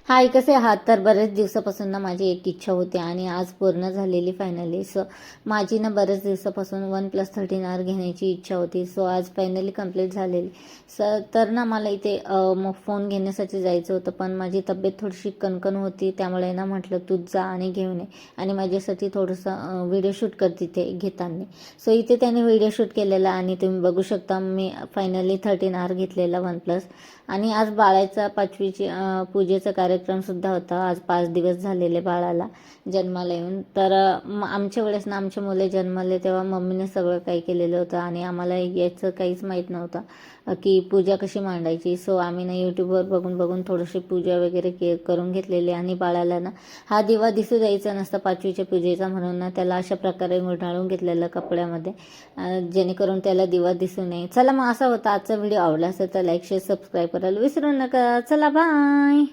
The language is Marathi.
हाय, कसे आहात? तर बरेच दिवसापासून ना माझी एक इच्छा होती आणि आज पूर्ण झालेली फायनली. सो माझी ना बरेच दिवसापासून OnePlus 13R घेण्याची इच्छा होती. सो आज फायनली कंप्लीट झालेली. तर ना मला इथे मग फोन घेण्यासाठी जायचं होतं, पण माझी तब्येत थोडीशी कणकण होती, त्यामुळे ना म्हटलं तूच जा आणि घेऊन ये आणि माझ्यासाठी थोडंसं व्हिडिओ शूट कर तिथे घेताना. सो इथे त्याने व्हिडिओ शूट केलेला आणि तुम्ही बघू शकता मी फायनली 13R घेतलेला OnePlus. आणि आज बाळाचा 5वीची पूजेचा कार्यक्रमसुद्धा होता. आज 5 दिवस झालेले बाळाला जन्माला येऊन. तर आमच्या वेळेस ना आमचे मुले जन्मले तेव्हा मम्मीने सगळं काही केलेलं होतं आणि आम्हाला याचं काहीच माहीत नव्हतं की पूजा कशी मांडायची. सो आम्ही ना यूट्यूबवर बघून बघून थोडीशी पूजा वगैरे करून घेतलेली आणि बाळाला ना हा दिवा दिसू द्यायचा नसता 5वीच्या पूजेचा, म्हणून ना त्याला अशा प्रकारे गुंडाळून घेतलेलं कपड्यामध्ये, जेणेकरून त्याला दिवा दिसू नये. चला मग असा होता आजचा व्हिडिओ. आवडला असेल तर लाईक शेअर सबस्क्राईब करायला विसरू नका. चला बाय.